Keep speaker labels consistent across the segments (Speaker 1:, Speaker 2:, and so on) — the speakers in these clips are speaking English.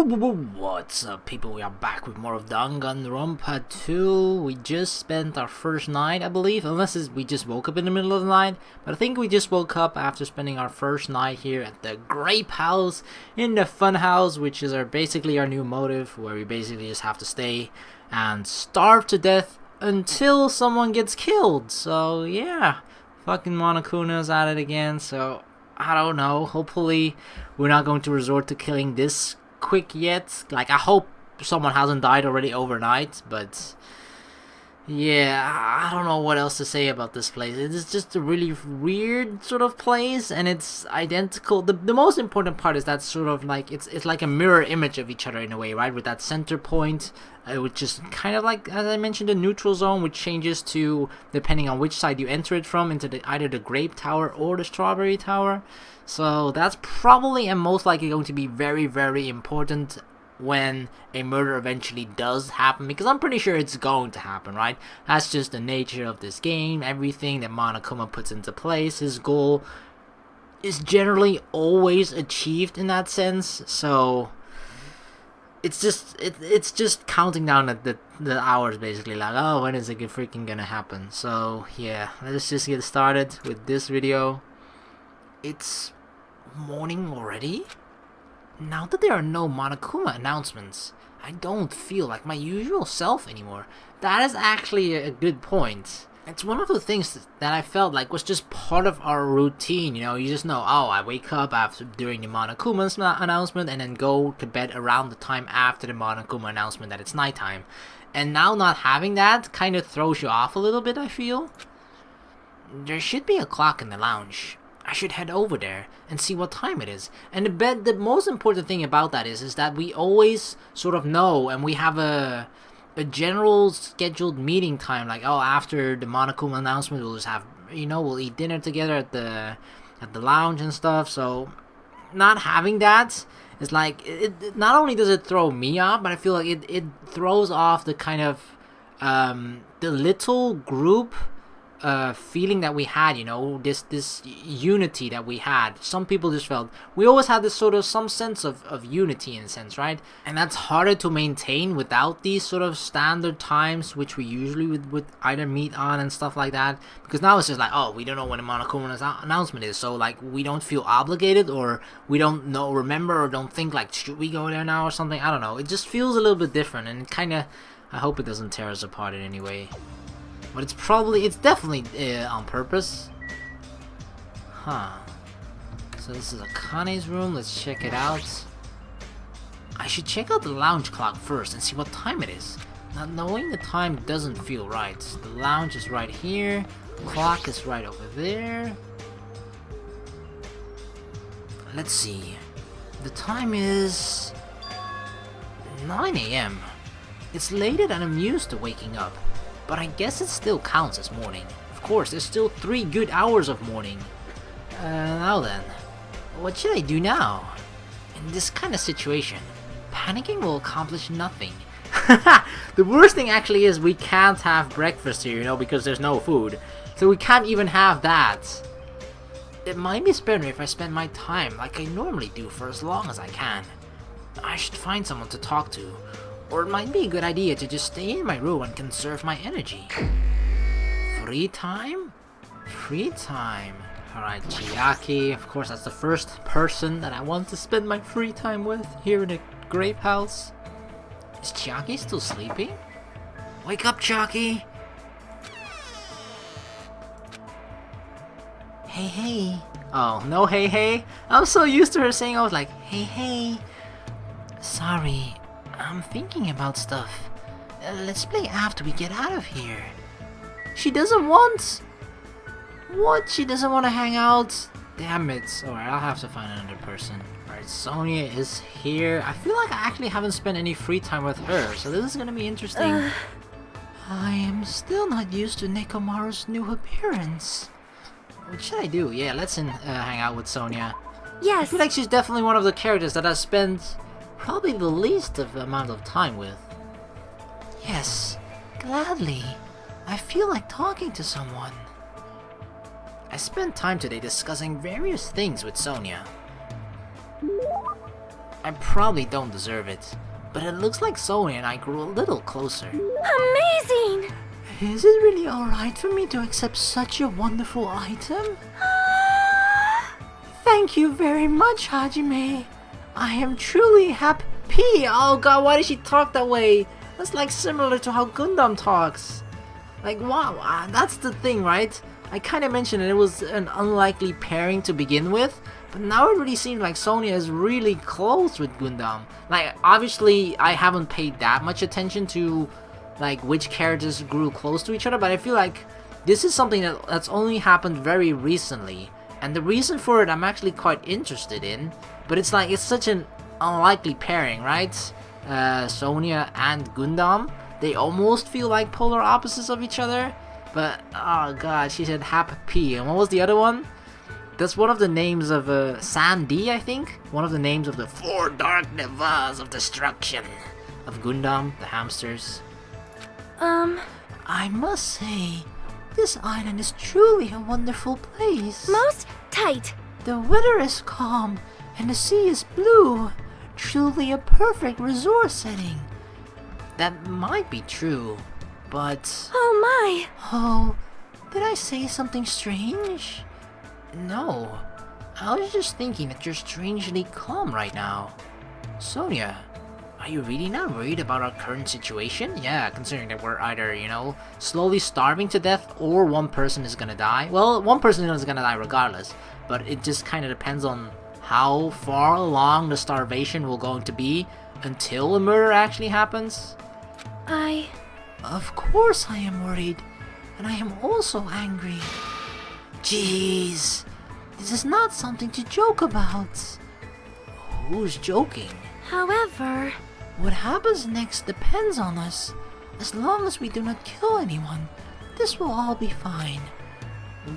Speaker 1: What's up, people? We are back with more of Danganronpa 2. We just spent our first night, I believe, unless we just woke up in the middle of the night. But I think we just woke up after spending our first night here at the Grape House in the Funhouse, which is basically our new motive, where we basically just have to stay and starve to death until someone gets killed. So yeah, fucking Monokuma's at it again. So I don't know. Hopefully, we're not going to resort to killing this quick yet. Like, I hope someone hasn't died already overnight, but yeah, I don't know what else to say about this place. It is just a really weird sort of place, and it's identical. The most important part is that sort of like it's like a mirror image of each other in a way, right? With that center point, which is kind of like, as I mentioned, the neutral zone, which changes to depending on which side you enter it from, into either the grape tower or the strawberry tower. So that's probably and most likely going to be very, very important when a murder eventually does happen, because I'm pretty sure it's going to happen, right? That's just the nature of this game. Everything that Monokuma puts into place, his goal is generally always achieved in that sense. So it's just counting down at the hours, basically, like, oh, when is it freaking gonna happen? So yeah, let's just get started with this video. It's morning already? Now that there are no Monokuma announcements, I don't feel like my usual self anymore. That is actually a good point. It's one of the things that I felt like was just part of our routine, you know. You just know, oh, I wake up during the Monokuma's announcement and then go to bed around the time after the Monokuma announcement that it's nighttime. And now not having that kind of throws you off a little bit, I feel. There should be a clock in the lounge. I should head over there and see what time it is. And the most important thing about that is that we always sort of know, and we have a general scheduled meeting time. Like, oh, after the Monokuma announcement, we'll just have, you know, we'll eat dinner together at the lounge and stuff. So not having that is like, it not only does it throw me off, but I feel like it throws off the kind of the little group feeling that we had, you know, this unity that we had. Some people just felt we always had this sort of some sense of unity in a sense, right? And that's harder to maintain without these sort of standard times, which we usually would either meet on and stuff like that. Because now it's just like, oh, we don't know when the Monokuma's announcement is, so like we don't feel obligated, or we don't remember, or don't think like, should we go there now or something? I don't know. It just feels a little bit different, and kind of, I hope it doesn't tear us apart in any way. But it's definitely on purpose. Huh. So this is Akane's room. Let's check it out. I should check out the lounge clock first and see what time it is. Not knowing the time doesn't feel right. The lounge is right here. The clock is right over there. Let's see. The time is 9 AM. It's later than I'm used to waking up, but I guess it still counts as morning. Of course, there's still 3 good hours of morning. Now then, what should I do now? In this kind of situation, panicking will accomplish nothing. The worst thing actually is we can't have breakfast here, you know, because there's no food. So we can't even have that. It might be better if I spend my time like I normally do for as long as I can. I should find someone to talk to. Or it might be a good idea to just stay in my room and conserve my energy. Free time? Free time. Alright, Chiaki. Of course, that's the first person that I want to spend my free time with here in the Grape House. Is Chiaki still sleeping? Wake up, Chiaki! Hey, hey. Oh, no hey, hey. I'm so used to her saying, I was like, hey, hey. Sorry. I'm thinking about stuff. Let's play after we get out of here. She doesn't want... What? She doesn't want to hang out? Damn it. Alright, I'll have to find another person. Alright, Sonia is here. I feel like I actually haven't spent any free time with her, so this is gonna be interesting. I am still not used to Nekomaru's new appearance. What should I do? Yeah, let's hang out with Sonia.
Speaker 2: Yes.
Speaker 1: I feel like she's definitely one of the characters that I spent probably the least amount of time with. Yes, gladly. I feel like talking to someone. I spent time today discussing various things with Sonia. I probably don't deserve it, but it looks like Sonia and I grew a little closer.
Speaker 2: Amazing!
Speaker 1: Is it really alright for me to accept such a wonderful item? Thank you very much, Hajime. I am truly happy. Oh god, why did she talk that way? That's like similar to how Gundam talks. Like, wow, that's the thing, right? I kind of mentioned it was an unlikely pairing to begin with, but now it really seems like Sonia is really close with Gundam. Like, obviously, I haven't paid that much attention to, like, which characters grew close to each other, but I feel like this is something that's only happened very recently. And the reason for it I'm actually quite interested in, but it's like, it's such an unlikely pairing, right? Sonia and Gundam, they almost feel like polar opposites of each other. But, oh god, she said Happy. And what was the other one? That's one of the names of Sandy, I think? One of the names of the 4 dark Nevas of destruction of Gundam, the hamsters. I must say, this island is truly a wonderful place.
Speaker 2: Most tight.
Speaker 1: The weather is calm, and the sea is blue. Truly a perfect resort setting. That might be true, but...
Speaker 2: Oh my!
Speaker 1: Oh, did I say something strange? No, I was just thinking that you're strangely calm right now. Sonia, are you really not worried about our current situation? Yeah, considering that we're either, you know, slowly starving to death or one person is gonna die. Well, one person is gonna die regardless, but it just kind of depends on how far along the starvation will going to be until a murder actually happens. Of course I am worried, and I am also angry. Jeez, this is not something to joke about. Who's joking?
Speaker 2: However...
Speaker 1: What happens next depends on us. As long as we do not kill anyone, this will all be fine.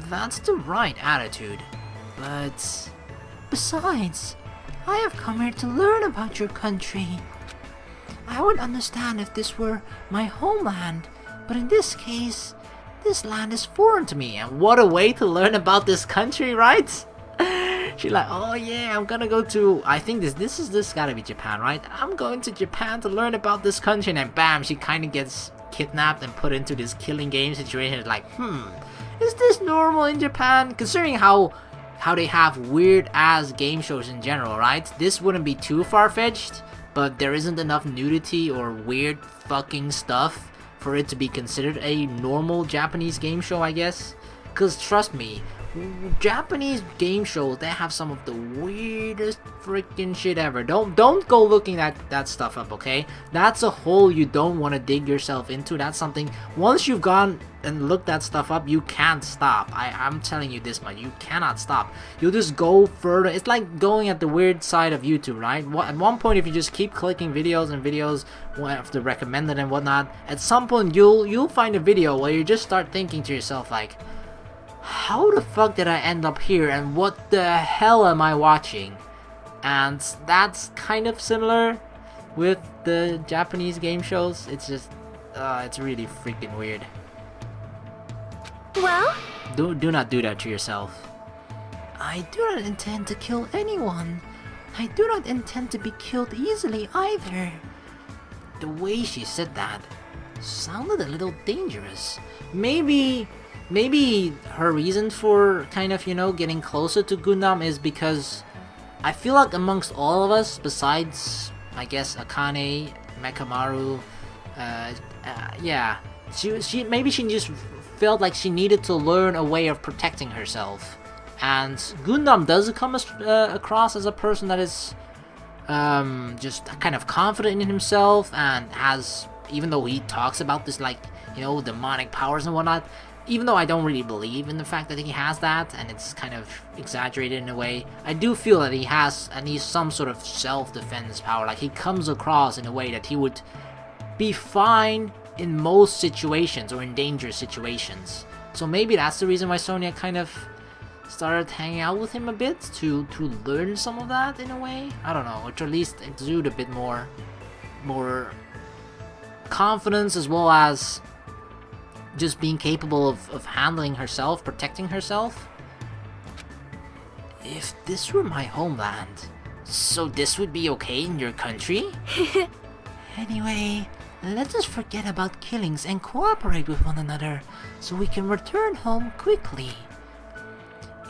Speaker 1: That's the right attitude, but... Besides, I have come here to learn about your country. I would understand if this were my homeland, but in this case, this land is foreign to me. And what a way to learn about this country, right? She's like, oh yeah, I'm gonna go to, I think this gotta be Japan, right? I'm going to Japan to learn about this country, and then bam, she kind of gets kidnapped and put into this killing game situation. It's like, is this normal in Japan? Considering how they have weird ass game shows in general, right? This wouldn't be too far-fetched, but there isn't enough nudity or weird fucking stuff for it to be considered a normal Japanese game show, I guess. Cause trust me, Japanese game shows, they have some of the weirdest freaking shit ever. Don't go looking at that stuff up, okay? That's a hole you don't want to dig yourself into. That's something, once you've gone and looked that stuff up, you can't stop. I'm telling you this much, you cannot stop. You'll just go further. It's like going at the weird side of YouTube, right? At one point, if you just keep clicking videos and videos after recommended and whatnot, at some point you'll find a video where you just start thinking to yourself like, how the fuck did I end up here, and what the hell am I watching? And that's kind of similar with the Japanese game shows. It's just, it's really freaking weird.
Speaker 2: Well?
Speaker 1: Do not do that to yourself. I do not intend to kill anyone. I do not intend to be killed easily either. The way she said that sounded a little dangerous. Maybe her reason for kind of, you know, getting closer to Gundam is because I feel like amongst all of us, besides, I guess, Akane, Nekomaru, yeah, she maybe she just felt like she needed to learn a way of protecting herself. And Gundam does come across as a person that is just kind of confident in himself and has, even though he talks about this, like, you know, demonic powers and whatnot, even though I don't really believe in the fact that he has that, and it's kind of exaggerated in a way, I do feel that he has at least some sort of self-defense power. Like, he comes across in a way that he would be fine in most situations or in dangerous situations. So maybe that's the reason why Sonia kind of started hanging out with him a bit, to learn some of that in a way. I don't know, or to at least exude a bit more confidence, as well as just being capable of handling herself, protecting herself. If this were my homeland, So this would be okay in your country? Anyway, let us forget about killings and cooperate with one another so we can return home quickly.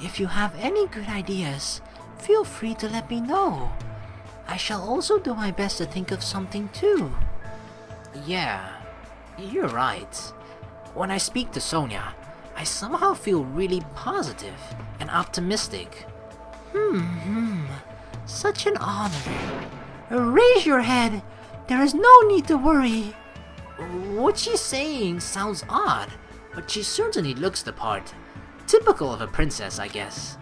Speaker 1: If you have any good ideas, feel free to let me know. I shall also do my best to think of something too. Yeah, you're right. When I speak to Sonia, I somehow feel really positive and optimistic. Such an honor. Raise your head. There is no need to worry. What she's saying sounds odd, but she certainly looks the part. Typical of a princess, I guess.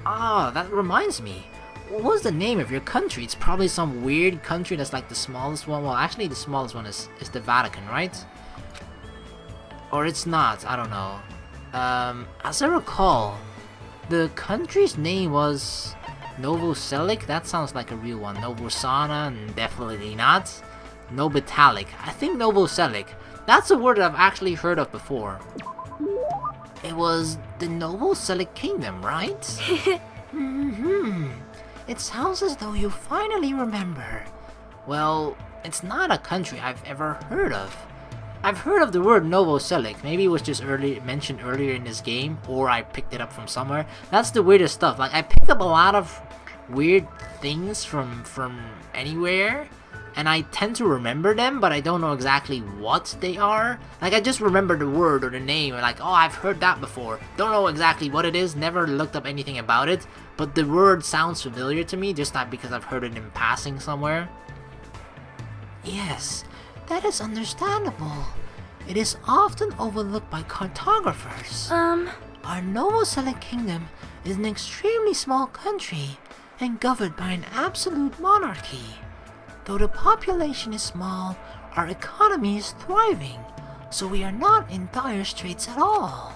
Speaker 1: Ah, that reminds me. What's the name of your country? It's probably some weird country that's like the smallest one. Well, actually the smallest one is the Vatican, right? Or it's not, I don't know. As I recall, the country's name was Novoselic. That sounds like a real one. Novosana, definitely not. Nobitalic. I think Novoselic. That's a word that I've actually heard of before. It was the Novoselic Kingdom, right? It sounds as though you finally remember. Well, it's not a country I've ever heard of. I've heard of the word Novoselic. Maybe it was just mentioned earlier in this game, or I picked it up from somewhere. That's the weirdest stuff. Like, I picked up a lot of weird things from anywhere, and I tend to remember them, but I don't know exactly what they are. Like, I just remember the word or the name, and like, oh, I've heard that before. Don't know exactly what it is, never looked up anything about it, but the word sounds familiar to me, just not because I've heard it in passing somewhere. Yes, that is understandable. It is often overlooked by cartographers. Our Novoselic Kingdom is an extremely small country and governed by an absolute monarchy. Though the population is small, our economy is thriving, so we are not in dire straits at all.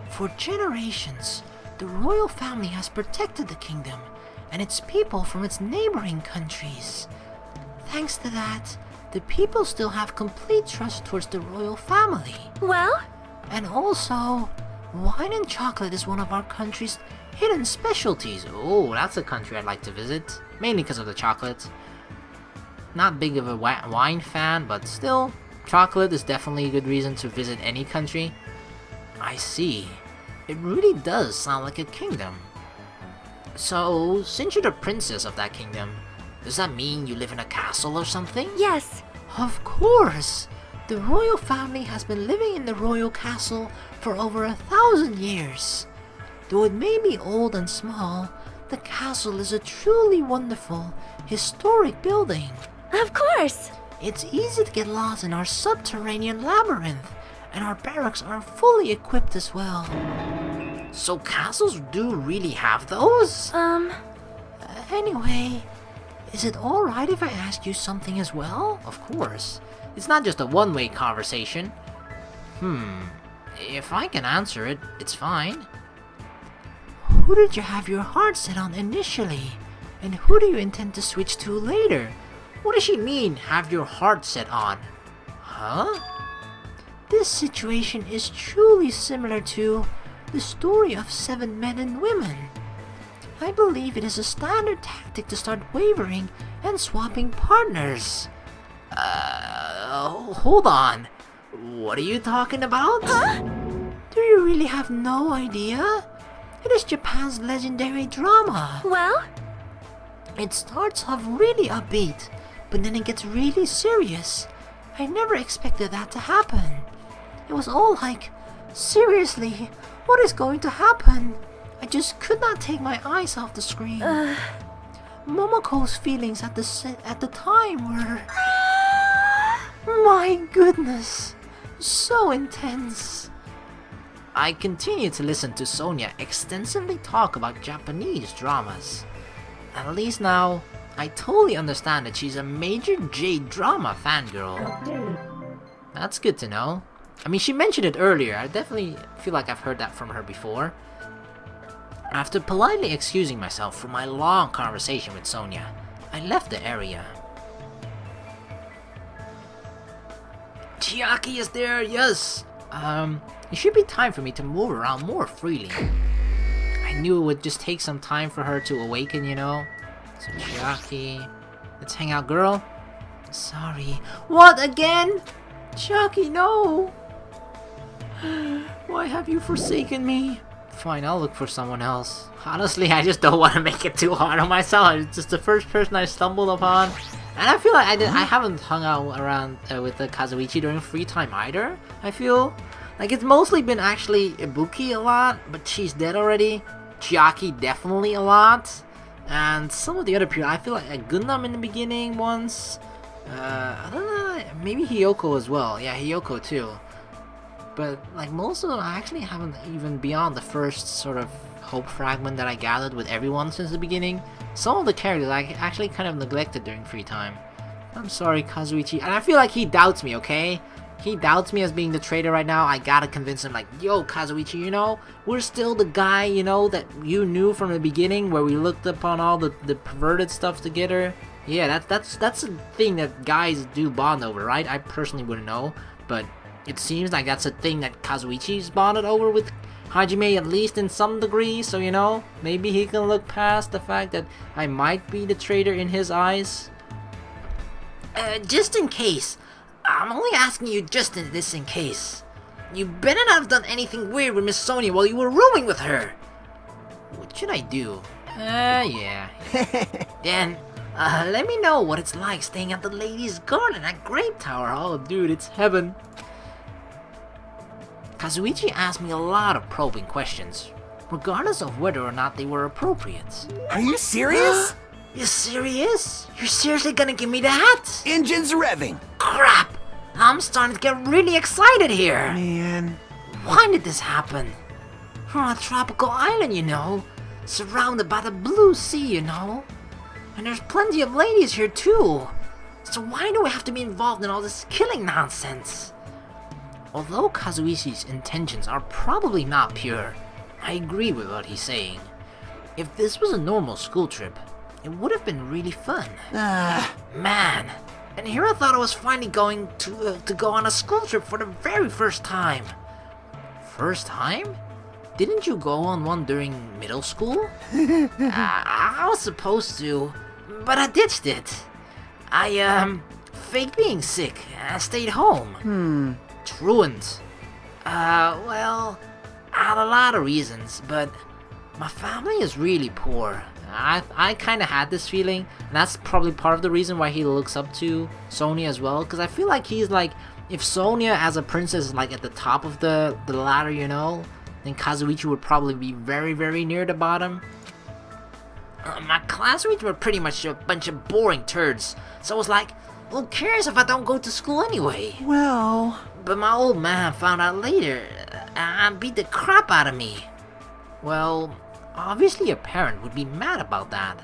Speaker 1: For generations, the royal family has protected the kingdom and its people from its neighboring countries. Thanks to that, the people still have complete trust towards the royal family.
Speaker 2: Well?
Speaker 1: And also, wine and chocolate is one of our country's hidden specialties. Oh, that's a country I'd like to visit, mainly because of the chocolate. Not big of a wine fan, but still, chocolate is definitely a good reason to visit any country. I see. It really does sound like a kingdom. So, since you're the princess of that kingdom, does that mean you live in a castle or something?
Speaker 2: Yes.
Speaker 1: Of course! The royal family has been living in the royal castle for over 1,000 years. Though it may be old and small, the castle is a truly wonderful, historic building.
Speaker 2: Of course!
Speaker 1: It's easy to get lost in our subterranean labyrinth, and our barracks are fully equipped as well. So castles do really have those? Anyway, is it alright if I ask you something as well? Of course. It's not just a one-way conversation. If I can answer it, it's fine. Who did you have your heart set on initially? And who do you intend to switch to later? What does she mean, have your heart set on? Huh? This situation is truly similar to the story of 7 men and women. I believe it is a standard tactic to start wavering and swapping partners. Hold on. What are you talking about?
Speaker 2: Huh?
Speaker 1: Do you really have no idea? It is Japan's legendary drama.
Speaker 2: Well?
Speaker 1: It starts off really upbeat, but then it gets really serious. I never expected that to happen. It was all like, seriously, what is going to happen? I just could not take my eyes off the screen. Momoko's feelings at the time were... My goodness, so intense. I continued to listen to Sonia extensively talk about Japanese dramas. At least now, I totally understand that she's a major J-drama fangirl. That's good to know. I mean, she mentioned it earlier. I definitely feel like I've heard that from her before. After politely excusing myself from my long conversation with Sonia, I left the area. Chiaki is there, yes! It should be time for me to move around more freely. I knew it would just take some time for her to awaken, you know? So Chiaki, let's hang out, girl. Sorry. What, again? Chiaki, no! Why have you forsaken me? Fine, I'll look for someone else. Honestly, I just don't want to make it too hard on myself. It's just the first person I stumbled upon. And I feel like I haven't hung out around with Kazuichi during free time either. I feel like it's mostly been actually Ibuki a lot, but she's dead already. Chiaki definitely a lot. And some of the other people, I feel like a Gundam in the beginning once. I don't know, maybe Hiyoko as well. Yeah, Hiyoko too. But like most of them, I actually haven't even beyond the first sort of hope fragment that I gathered with everyone since the beginning. Some of the characters I actually kind of neglected during free time. I'm sorry, Kazuichi. And I feel like he doubts me, okay? He doubts me as being the traitor right now. I gotta convince him, like, yo, Kazuichi, you know, we're still the guy, you know, that you knew from the beginning where we looked upon all the perverted stuff together. Yeah, that's a thing that guys do bond over, right? I personally wouldn't know, but it seems like that's a thing that Kazuichi's bonded over with Hajime, at least in some degree, so you know, maybe he can look past the fact that I might be the traitor in his eyes. Just in case. I'm only asking you just in case. You better not have done anything weird with Miss Sonia while you were rooming with her. What should I do? Yeah. Then, let me know what it's like staying at the Ladies' Garden at Grape Tower. Oh, dude, it's heaven. Kazuichi asked me a lot of probing questions, regardless of whether or not they were appropriate.
Speaker 3: Are you serious?
Speaker 1: You serious? You're seriously gonna give me that?
Speaker 3: Engines revving.
Speaker 1: Crap! I'm starting to get really excited here.
Speaker 3: Man.
Speaker 1: Why did this happen? We're on a tropical island, you know. Surrounded by the blue sea, you know. And there's plenty of ladies here too. So why do we have to be involved in all this killing nonsense? Although Kazuichi's intentions are probably not pure, I agree with what he's saying. If this was a normal school trip, it would have been really fun. Man, and here I thought I was finally going to go on a school trip for the very first time. First time? Didn't you go on one during middle school? I was supposed to, but I ditched it. I faked being sick and stayed home. Truant. Well, I had a lot of reasons, but my family is really poor. I kind of had this feeling, and that's probably part of the reason why he looks up to Sonia as well, because I feel like he's like, if Sonia as a princess is like at the top of the ladder, you know, then Kazuichi would probably be very, very near the bottom. My classmates were pretty much a bunch of boring turds, so I was like, who cares if I don't go to school anyway?
Speaker 3: Well...
Speaker 1: But my old man found out later and beat the crap out of me. Well, obviously a parent would be mad about that.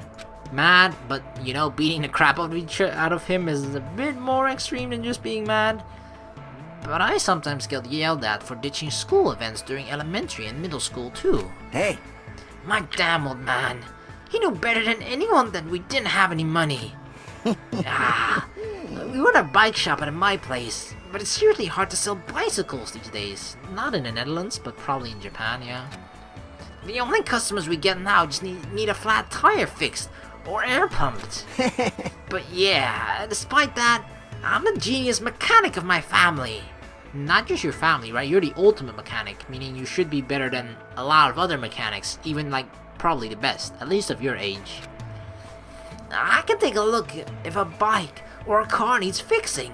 Speaker 1: Mad, but you know, beating the crap out of him is a bit more extreme than just being mad. But I sometimes get yelled at for ditching school events during elementary and middle school too.
Speaker 3: Hey.
Speaker 1: My damn old man. He knew better than anyone that we didn't have any money. We run a bike shop at my place, but it's seriously hard to sell bicycles these days. Not in the Netherlands, but probably in Japan, yeah. The only customers we get now just need a flat tire fixed or air pumped. But yeah, despite that, I'm the genius mechanic of my family. Not just your family, right? You're the ultimate mechanic, meaning you should be better than a lot of other mechanics, even like probably the best, at least of your age. I can take a look if a bike or a car needs fixing,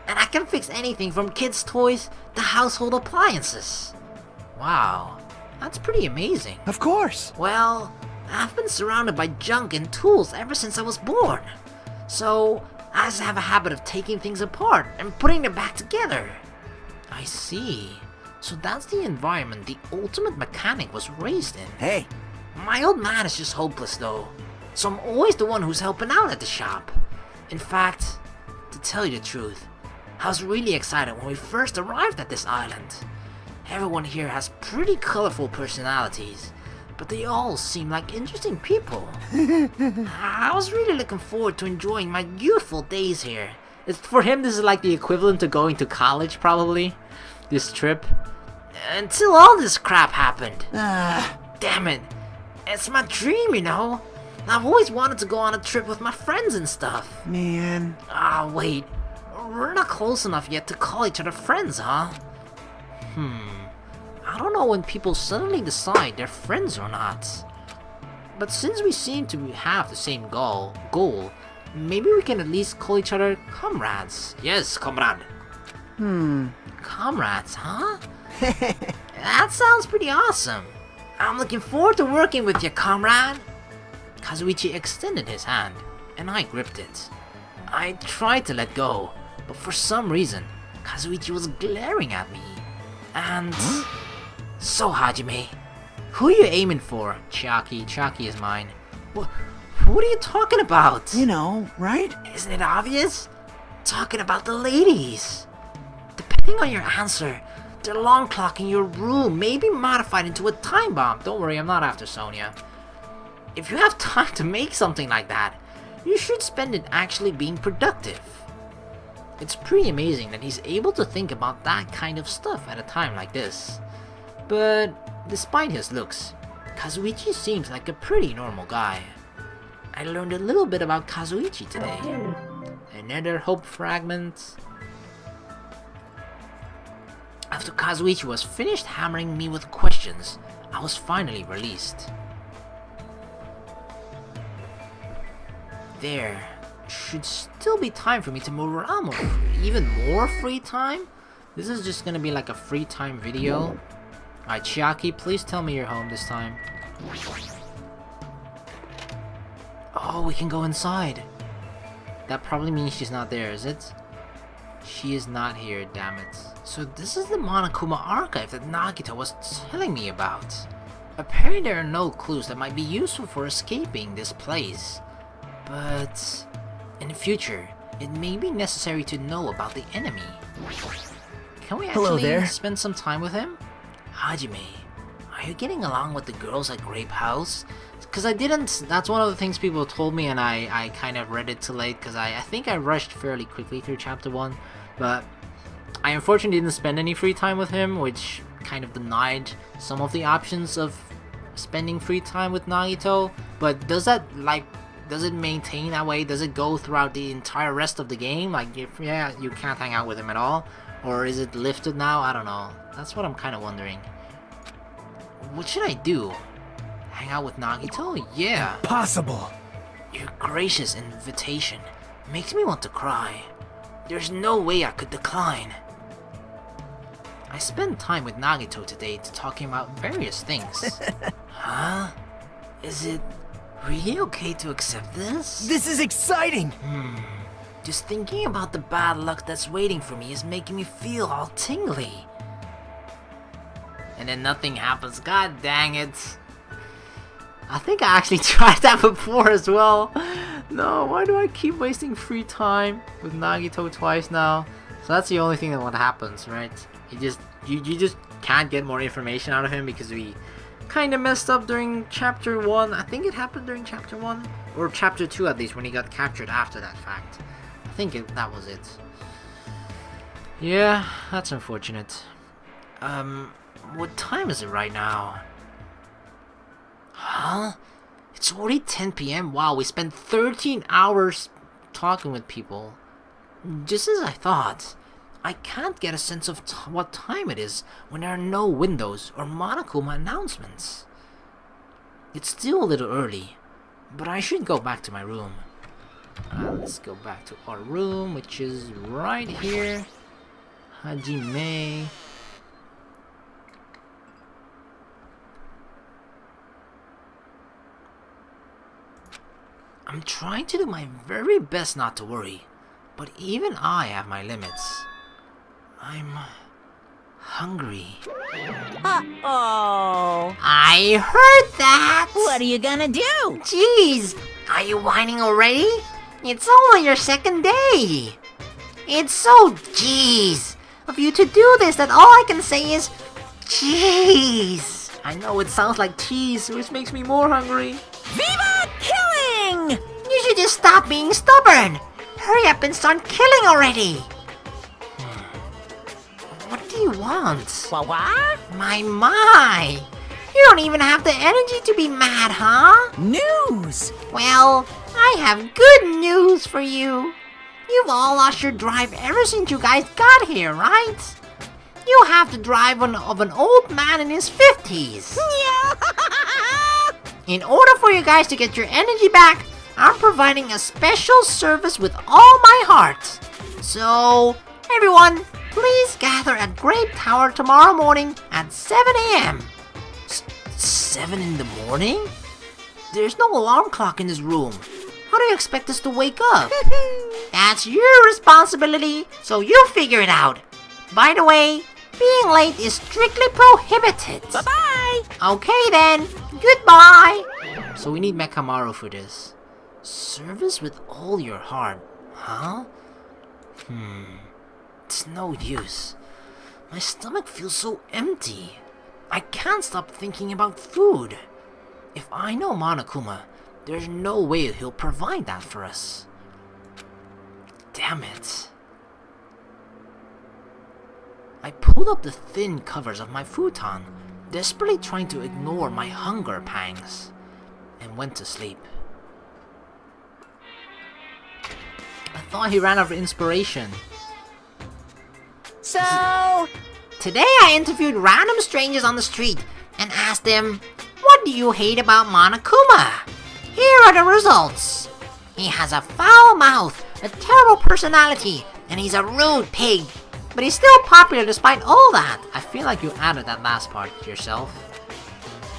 Speaker 1: and I can fix anything from kids' toys to household appliances. Wow, that's pretty amazing.
Speaker 3: Of course.
Speaker 1: Well, I've been surrounded by junk and tools ever since I was born, so I just have a habit of taking things apart and putting them back together. I see. So that's the environment the ultimate mechanic was raised in.
Speaker 3: Hey.
Speaker 1: My old man is just hopeless though, so I'm always the one who's helping out at the shop. In fact, to tell you the truth, I was really excited when we first arrived at this island. Everyone here has pretty colorful personalities, but they all seem like interesting people. I was really looking forward to enjoying my youthful days here. For him, this is like the equivalent to going to college, probably, this trip. Until all this crap happened. Damn it. It's my dream, you know? I've always wanted to go on a trip with my friends and stuff.
Speaker 3: Man.
Speaker 1: Ah, wait. We're not close enough yet to call each other friends, huh? I don't know when people suddenly decide they're friends or not. But since we seem to have the same goal, maybe we can at least call each other comrades. Yes, comrade. Comrades, huh? That sounds pretty awesome. I'm looking forward to working with you, comrade. Kazuichi extended his hand, and I gripped it. I tried to let go, but for some reason, Kazuichi was glaring at me. And... So, Hajime, who are you aiming for? Chiaki. Chiaki is mine. What are you talking about?
Speaker 3: You know, right?
Speaker 1: Isn't it obvious? Talking about the ladies. Depending on your answer, the alarm clock in your room may be modified into a time bomb. Don't worry, I'm not after Sonia. If you have time to make something like that, you should spend it actually being productive. It's pretty amazing that he's able to think about that kind of stuff at a time like this. But despite his looks, Kazuichi seems like a pretty normal guy. I learned a little bit about Kazuichi today. Another hope fragment. After Kazuichi was finished hammering me with questions, I was finally released. There should still be time for me to move around more. Even more free time? This is just gonna be like a free time video. Alright, Chiaki, please tell me you're home this time. Oh, we can go inside. That probably means she's not there, is it? She is not here, damn it. So this is the Monokuma archive that Nagito was telling me about. Apparently there are no clues that might be useful for escaping this place. But in the future, it may be necessary to know about the enemy. Can we actually spend some time with him? Hajime, are you getting along with the girls at Grape House? Because I didn't, that's one of the things people told me, and I kind of read it too late because I think I rushed fairly quickly through chapter 1. But I unfortunately didn't spend any free time with him, which kind of denied some of the options of spending free time with Nagito. But does that, like, does it maintain that way? Does it go throughout the entire rest of the game? Like, if, yeah, you can't hang out with him at all? Or is it lifted now? I don't know. That's what I'm kind of wondering. What should I do? Hang out with Nagito? Yeah.
Speaker 3: Possible.
Speaker 1: Your gracious invitation makes me want to cry. There's no way I could decline. I spent time with Nagito today to talking about various things. Huh? Is it really okay to accept this?
Speaker 3: This is exciting!
Speaker 1: Just thinking about the bad luck that's waiting for me is making me feel all tingly. And then nothing happens, god dang it. I think I actually tried that before as well. No, why do I keep wasting free time with Nagito twice now? So that's the only thing that happens, right? You just can't get more information out of him because we kind of messed up during chapter 1. I think it happened during chapter 1 or chapter 2 at least, when he got captured after that fact. I think that was it. Yeah, that's unfortunate. What time is it right now? Huh? It's already 10 p.m. Wow, we spent 13 hours talking with people. Just as I thought. I can't get a sense of what time it is when there are no windows or Monokuma announcements. It's still a little early, but I should go back to my room. Let's go back to our room, which is right here. Hajime. I'm trying to do my very best not to worry, but even I have my limits. I'm hungry.
Speaker 4: Uh-oh.
Speaker 1: I heard that!
Speaker 4: What are you gonna do?
Speaker 1: Jeez, are you whining already? It's only your second day. It's so jeez of you to do this that all I can say is jeez. I know it sounds like cheese, which makes me more hungry.
Speaker 4: Viva killing!
Speaker 1: You should just stop being stubborn. Hurry up and start killing already. What do you want?
Speaker 4: What?
Speaker 1: My! You don't even have the energy to be mad, huh?
Speaker 4: News!
Speaker 1: Well, I have good news for you. You've all lost your drive ever since you guys got here, right? You have the drive of an old man in his 50s. In order for you guys to get your energy back, I'm providing a special service with all my heart. So, everyone, please gather at Grape Tower tomorrow morning at 7 a.m. 7 in the morning? There's no alarm clock in this room. How do you expect us to wake up? That's your responsibility, so you figure it out. By the way, being late is strictly prohibited.
Speaker 4: Bye-bye!
Speaker 1: Okay then, goodbye! So we need Nekomaru for this. Service with all your heart, huh? It's no use. My stomach feels so empty. I can't stop thinking about food. If I know Monokuma, there's no way he'll provide that for us. Damn it. I pulled up the thin covers of my futon, desperately trying to ignore my hunger pangs, and went to sleep. I thought he ran out of inspiration.
Speaker 4: So...
Speaker 1: Today I interviewed random strangers on the street and asked them, what do you hate about Monokuma? Here are the results. He has a foul mouth, a terrible personality, and he's a rude pig. But he's still popular despite all that. I feel like you added that last part yourself.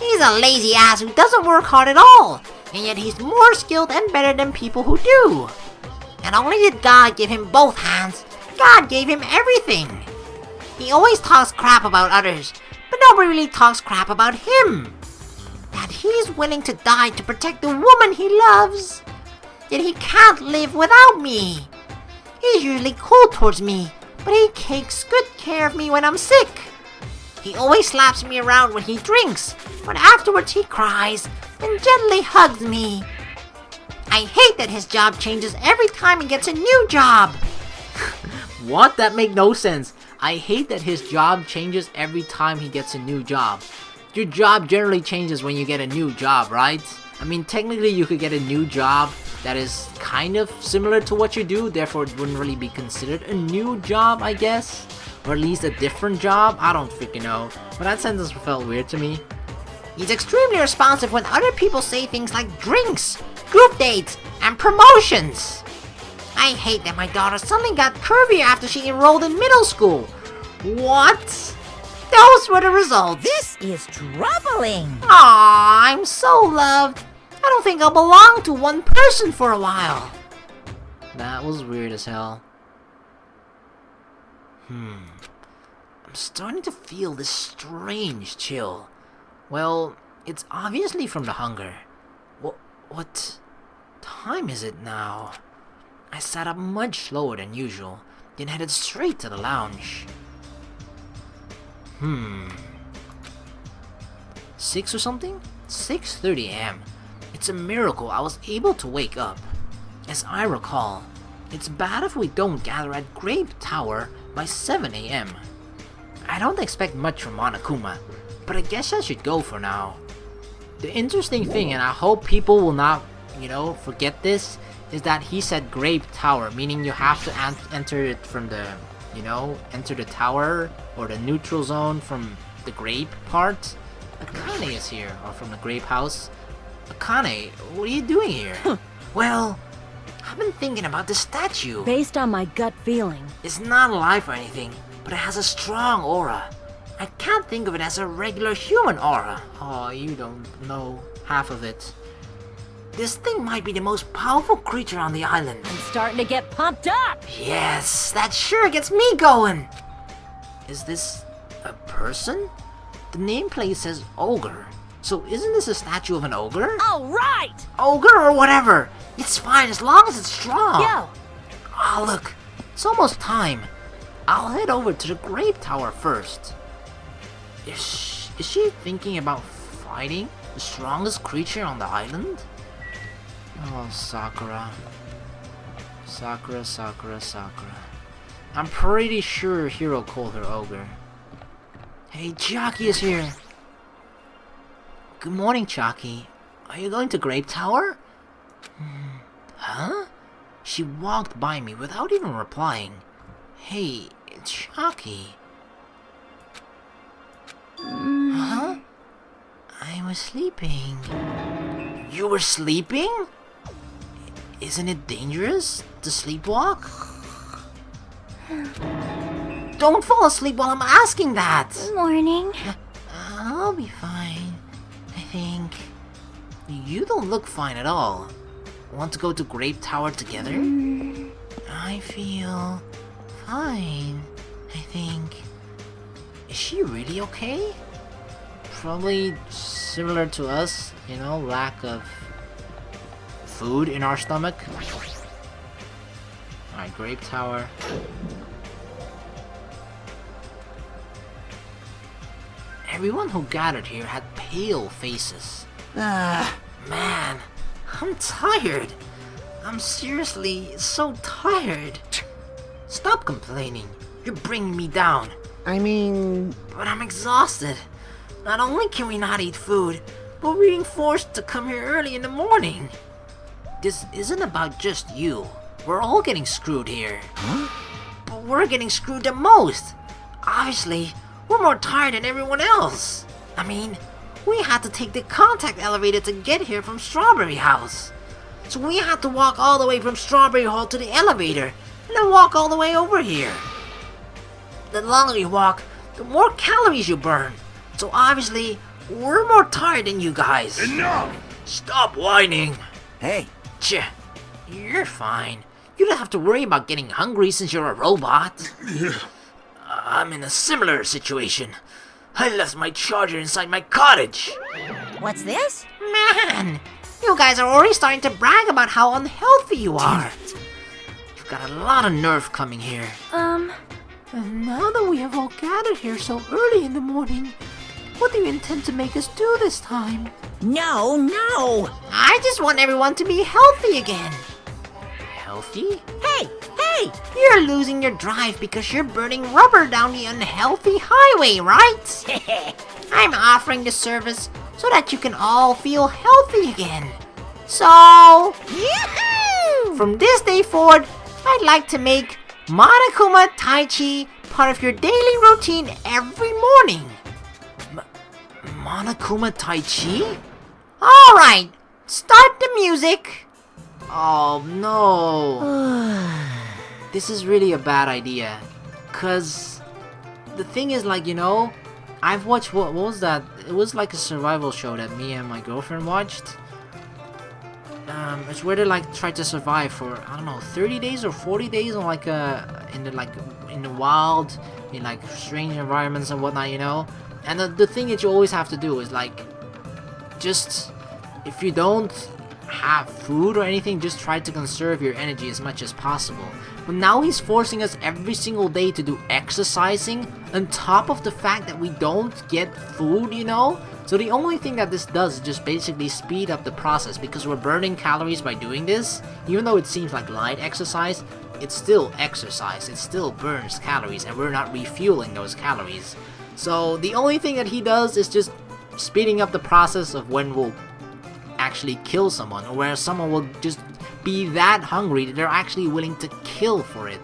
Speaker 1: He's a lazy ass who doesn't work hard at all, and yet he's more skilled and better than people who do. Not only did God give him both hands, God gave him everything. He always talks crap about others, but nobody really talks crap about him. That he's willing to die to protect the woman he loves. Yet he can't live without me. He's usually cool towards me, but he takes good care of me when I'm sick. He always slaps me around when he drinks, but afterwards he cries and gently hugs me. I hate that his job changes every time he gets a new job. What? That make no sense. I hate that his job changes every time he gets a new job. Your job generally changes when you get a new job, right? I mean, technically you could get a new job that is kind of similar to what you do, therefore it wouldn't really be considered a new job, I guess. Or at least a different job, I don't freaking know. But that sentence felt weird to me. He's extremely responsive when other people say things like drinks, group dates, and promotions. I hate that my daughter suddenly got curvier after she enrolled in middle school. What? Those were the results.
Speaker 4: This is troubling.
Speaker 1: Aww, I'm so loved. I don't think I'll belong to one person for a while. That was weird as hell. I'm starting to feel this strange chill. Well, it's obviously from the hunger. What time is it now? I sat up much slower than usual, then headed straight to the lounge. 6 or something? 6:30 a.m. It's a miracle I was able to wake up. As I recall, it's bad if we don't gather at Grape Tower by 7 a.m. I don't expect much from Monokuma, but I guess I should go for now. The interesting thing, and I hope people will not, forget this, is that he said Grape Tower, meaning you have to enter it from the, enter the tower or the neutral zone from the grape part. Akane is here, or from the grape house. Akane, what are you doing here? Well, I've been thinking about this statue.
Speaker 2: Based on my gut feeling.
Speaker 1: It's not alive or anything, but it has a strong aura. I can't think of it as a regular human aura. Oh, you don't know half of it. This thing might be the most powerful creature on the island.
Speaker 2: I'm starting to get pumped up.
Speaker 1: Yes, that sure gets me going. Is this a person? The nameplate says ogre. So isn't this a statue of an ogre?
Speaker 2: All right.
Speaker 1: Ogre or whatever. It's fine as long as it's strong.
Speaker 2: Yo.
Speaker 1: Oh, look. It's almost time. I'll head over to the Grape Tower first. Is she thinking about fighting the strongest creature on the island? Oh, Sakura. Sakura. I'm pretty sure Hiro called her ogre. Hey, Chiaki is here. Good morning, Chalky. Are you going to Grape Tower? Huh? She walked by me without even replying. Hey, it's Chalky. Huh? I was sleeping. You were sleeping? Isn't it dangerous to sleepwalk? Don't fall asleep while I'm asking that!
Speaker 5: Morning.
Speaker 1: I'll be fine, I think. You don't look fine at all. Want to go to Grape Tower together? I feel fine, I think. Is she really okay? Probably similar to us, you know, lack of food in our stomach. Alright, Grape Tower. Everyone who gathered here had pale faces. Man, I'm tired. I'm seriously so tired. Stop complaining. You're bringing me down.
Speaker 3: I mean...
Speaker 1: But I'm exhausted. Not only can we not eat food, but we're being forced to come here early in the morning. This isn't about just you. We're all getting screwed here.
Speaker 3: Huh?
Speaker 1: But we're getting screwed the most. Obviously, we're more tired than everyone else. I mean, we had to take the contact elevator to get here from Strawberry House. So we had to walk all the way from Strawberry Hall to the elevator, and then walk all the way over here. The longer you walk, the more calories you burn. So obviously, we're more tired than you guys.
Speaker 6: Enough!
Speaker 1: Stop whining.
Speaker 3: Hey,
Speaker 1: Tch, you're fine. You don't have to worry about getting hungry since you're a robot. I'm in a similar situation. I left my charger inside my cottage.
Speaker 4: What's this?
Speaker 1: Man, you guys are already starting to brag about how unhealthy you are. You've got a lot of nerve coming here. And now that we have all gathered here so early in the morning, what do you intend to make us do this time?
Speaker 4: No, no!
Speaker 1: I just want everyone to be healthy again. Healthy?
Speaker 4: Hey, hey!
Speaker 1: You're losing your drive because you're burning rubber down the unhealthy highway, right? I'm offering the service so that you can all feel healthy again. So,
Speaker 4: Yoo-hoo!
Speaker 1: from this day forward, I'd like to make Monokuma Tai Chi part of your daily routine every morning. Monokuma Tai Chi? Alright, start the music. Oh no. This is really a bad idea. Cause the thing is, like, you know, I've watched, what was that? It was like a survival show that me and my girlfriend watched. It's where they like try to survive for, I don't know, 30 days or 40 days on like in the wild, in like strange environments and whatnot, you know. And the thing that you always have to do is like, just if you don't have food or anything, just try to conserve your energy as much as possible. But now he's forcing us every single day to do exercising on top of the fact that we don't get food, you know? So the only thing that this does is just basically speed up the process, because we're burning calories by doing this. Even though it seems like light exercise, it's still exercise. It still burns calories, and we're not refueling those calories. So the only thing that he does is just speeding up the process of when we'll actually kill someone, or where someone will just be that hungry that they're actually willing to kill for it.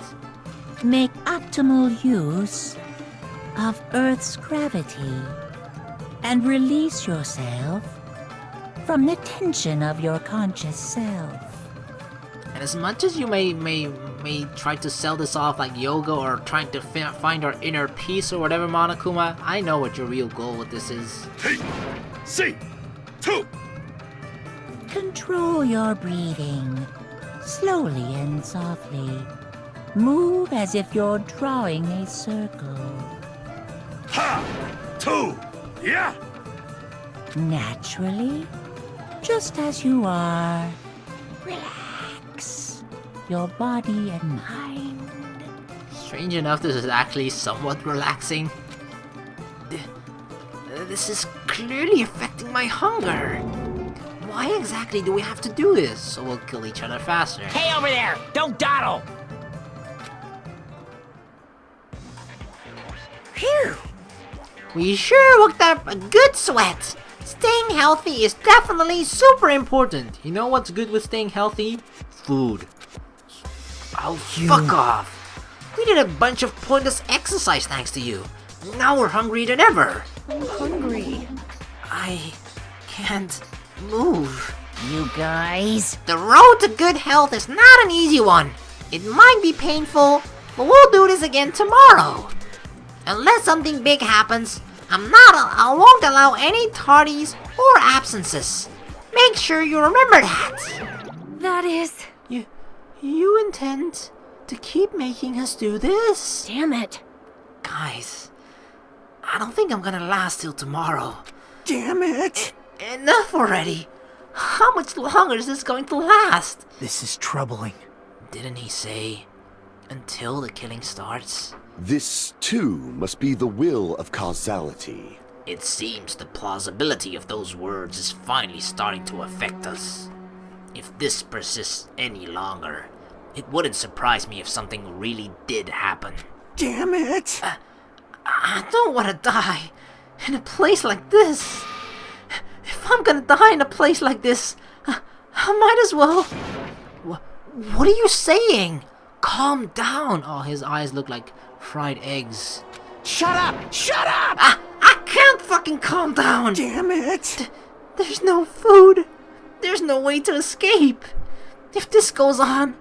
Speaker 4: Make optimal use of Earth's gravity and release yourself from the tension of your conscious self.
Speaker 1: And as much as you may try to sell this off like yoga or trying to find our inner peace or whatever, Monokuma, I know what your real goal with this is.
Speaker 6: C2.
Speaker 4: Control your breathing, slowly and softly. Move as if you're drawing a circle.
Speaker 6: Two. Yeah.
Speaker 4: Naturally, just as you are. Relax your body and mind.
Speaker 1: Strange enough, this is actually somewhat relaxing. This is clearly affecting my hunger. Why exactly do we have to do this? So we'll kill each other faster.
Speaker 7: Hey, over there! Don't dawdle!
Speaker 4: Phew!
Speaker 1: We sure worked up a good sweat. Staying healthy is definitely super important. You know what's good with staying healthy? Food. Oh, fuck off. We did a bunch of pointless exercise thanks to you. Now we're hungrier than ever.
Speaker 2: I'm hungry.
Speaker 1: I can't move.
Speaker 4: You guys?
Speaker 1: The road to good health is not an easy one. It might be painful, but we'll do this again tomorrow. Unless something big happens, I won't allow any tardies or absences. Make sure you remember that.
Speaker 2: That is...
Speaker 1: You intend to keep making us do this?
Speaker 2: Damn it.
Speaker 1: Guys, I don't think I'm gonna last till tomorrow.
Speaker 3: Damn it!
Speaker 1: Enough already. How much longer is this going to last?
Speaker 3: This is troubling.
Speaker 1: Didn't he say, until the killing starts?
Speaker 5: This, too, must be the will of causality.
Speaker 1: It seems the plausibility of those words is finally starting to affect us. If this persists any longer, it wouldn't surprise me if something really did happen.
Speaker 3: Damn it!
Speaker 1: I don't want to die in a place like this. If I'm gonna die in a place like this, I might as well... What are you saying? Calm down. Oh, his eyes look like fried eggs.
Speaker 3: Shut up! Shut up!
Speaker 1: I can't fucking calm down.
Speaker 3: Damn it!
Speaker 1: There's no food. There's no way to escape. If this goes on,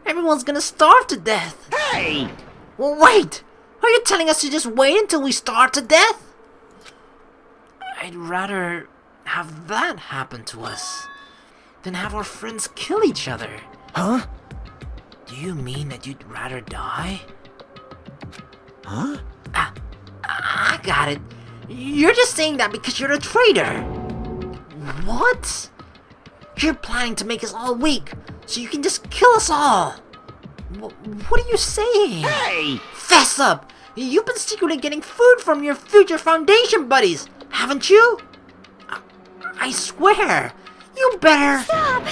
Speaker 1: everyone's gonna starve to death.
Speaker 3: Hey!
Speaker 1: Well, wait! Are you telling us to just wait until we starve to death? I'd rather have that happen to us than have our friends kill each other.
Speaker 3: Huh?
Speaker 1: Do you mean that you'd rather die?
Speaker 3: Huh?
Speaker 1: I got it. You're just saying that because you're a traitor. What? You're planning to make us all weak so you can just kill us all. What are you saying?
Speaker 3: Hey!
Speaker 1: Fess up! You've been secretly getting food from your future Foundation buddies, haven't you? I swear! You better...
Speaker 2: Stop!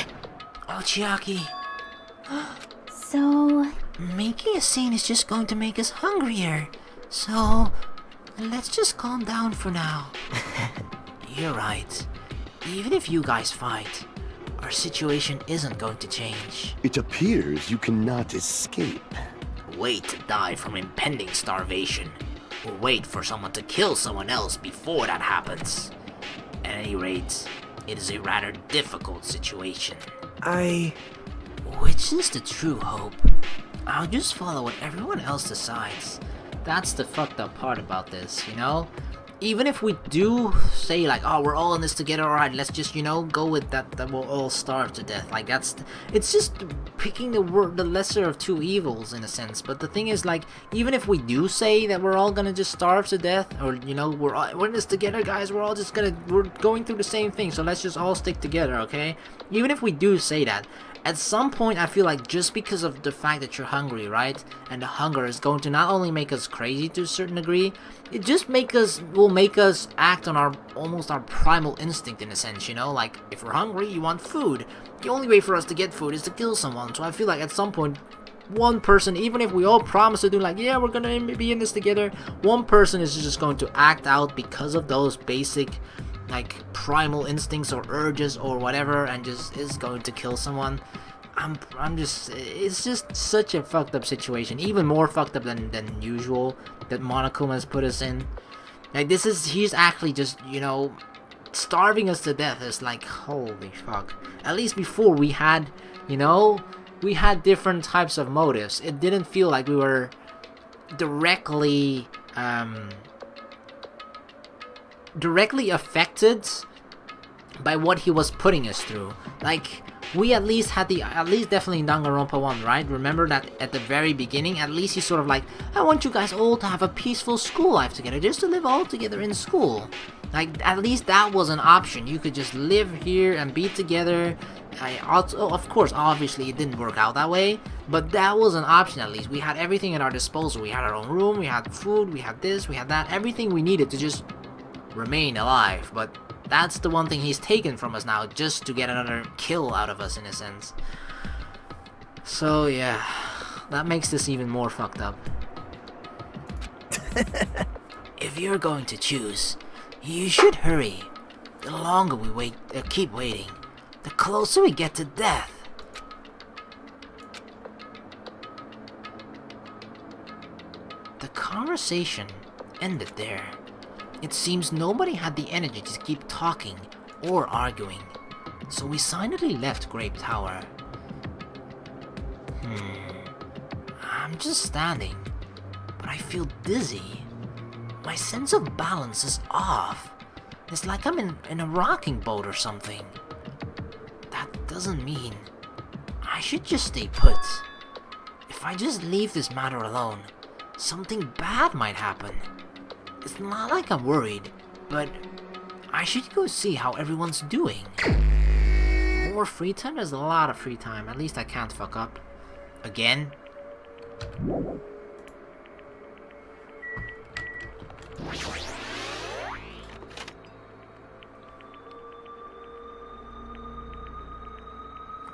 Speaker 1: Oh, Chiaki.
Speaker 2: So...
Speaker 1: Making a scene is just going to make us hungrier. So, let's just calm down for now. You're right. Even if you guys fight, our situation isn't going to change.
Speaker 5: It appears you cannot escape.
Speaker 1: Wait to die from impending starvation, or wait for someone to kill someone else before that happens. At any rate, it is a rather difficult situation. Which is the true hope. I'll just follow what everyone else decides. That's the fucked up part about this, you know? Even if we do say like, oh, we're all in this together, alright, let's just, you know, go with that we'll all starve to death. Like, it's just picking the lesser of two evils in a sense. But the thing is, like, even if we do say that we're all gonna just starve to death, or, you know, we're in this together, guys, we're going through the same thing, so let's just all stick together, okay? Even if we do say that, at some point, I feel like just because of the fact that you're hungry, right? And the hunger is going to not only make us crazy to a certain degree, it just will make us act on almost our primal instinct in a sense, you know? Like, if we're hungry, you want food. The only way for us to get food is to kill someone. So I feel like at some point, one person, even if we all promise to do like, yeah, we're gonna be in this together, one person is just going to act out because of those basic, like, primal instincts or urges or whatever, and just is going to kill someone. It's just such a fucked up situation, even more fucked up than usual that Monokuma has put us in. Like, he's actually just, you know, starving us to death. It's like, holy fuck. At least before we had, you know, we had different types of motives. It didn't feel like we were directly affected by what he was putting us through. Like, we at least definitely in Danganronpa 1, right? Remember that at the very beginning, at least he's sort of like, I want you guys all to have a peaceful school life together, just to live all together in school. Like, at least that was an option. You could just live here and be together. Of course, obviously it didn't work out that way, but that was an option at least. We had everything at our disposal. We had our own room, we had food, we had this, we had that, everything we needed to just remain alive. But that's the one thing he's taken from us now, just to get another kill out of us in a sense. So yeah, that makes this even more fucked up. If you're going to choose, you should hurry. the longer we keep waiting, the closer we get to death. The conversation ended there. It seems nobody had the energy to keep talking or arguing, so we silently left Grape Tower. I'm just standing, but I feel dizzy. My sense of balance is off. It's like I'm in a rocking boat or something. That doesn't mean I should just stay put. If I just leave this matter alone, something bad might happen. It's not like I'm worried, but I should go see how everyone's doing. More free time? There's a lot of free time. At least I can't fuck up. Again?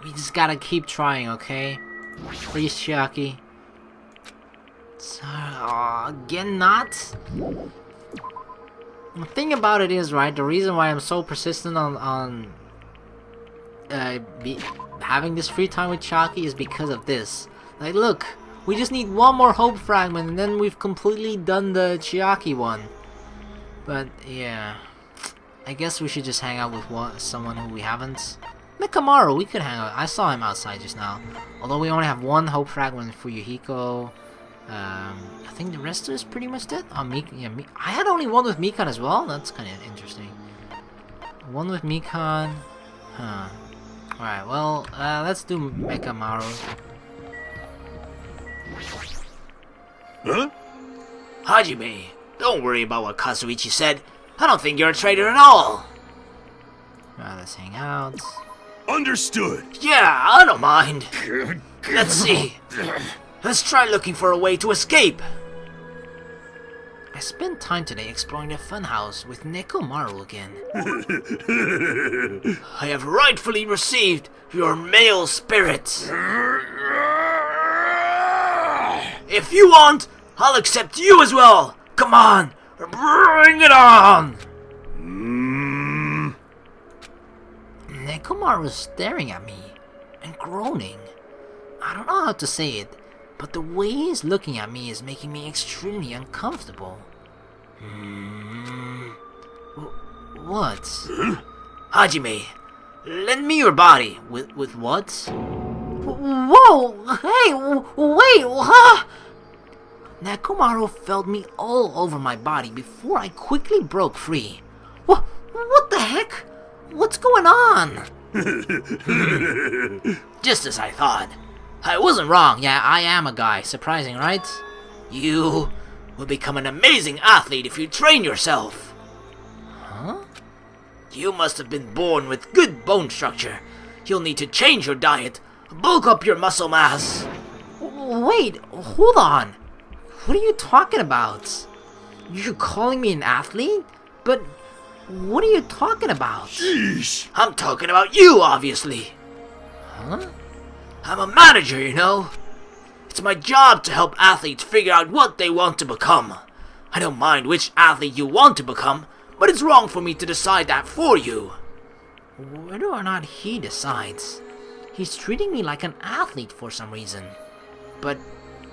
Speaker 1: We just gotta keep trying, okay? Please, Chiaki. Again, not? The thing about it is, right, the reason why I'm so persistent on having this free time with Chiaki is because of this. Like, look, we just need one more hope fragment and then we've completely done the Chiaki one. But, yeah. I guess we should just hang out with someone who we haven't. Nekomaru, we could hang out. I saw him outside just now. Although we only have one hope fragment for Yuhiko. I think the rest is pretty much dead. Oh, I had only one with Mikan as well. That's kind of interesting. One with Mikan. Huh. Alright, well, let's do Nekomaru.
Speaker 3: Huh?
Speaker 7: Hajime, don't worry about what Kazuichi said. I don't think you're a traitor at all.
Speaker 1: Alright, let's hang out.
Speaker 3: Understood.
Speaker 7: Yeah, I don't mind. Let's see. Let's try looking for a way to escape.
Speaker 1: I spent time today exploring the Funhouse with Nekomaru again.
Speaker 7: I have rightfully received your male spirit. If you want, I'll accept you as well. Come on, bring it on.
Speaker 1: Nekomaru is staring at me and groaning. I don't know how to say it, but the way he's looking at me is making me extremely uncomfortable. What?
Speaker 7: Hajime, lend me your body.
Speaker 1: With what? Whoa! Hey! Wait! Huh? Nekomaru felt me all over my body before I quickly broke free. What the heck? What's going on?
Speaker 7: Just as I thought. I wasn't wrong.
Speaker 1: Yeah, I am a guy. Surprising, right?
Speaker 7: You will become an amazing athlete if you train yourself.
Speaker 1: Huh?
Speaker 7: You must have been born with good bone structure. You'll need to change your diet, bulk up your muscle mass.
Speaker 1: Wait, hold on. What are you talking about? You're calling me an athlete? But what are you talking about?
Speaker 3: Sheesh.
Speaker 7: I'm talking about you, obviously.
Speaker 1: Huh?
Speaker 7: I'm a manager, you know. It's my job to help athletes figure out what they want to become. I don't mind which athlete you want to become, but it's wrong for me to decide that for you.
Speaker 1: Whether or not he decides, he's treating me like an athlete for some reason. But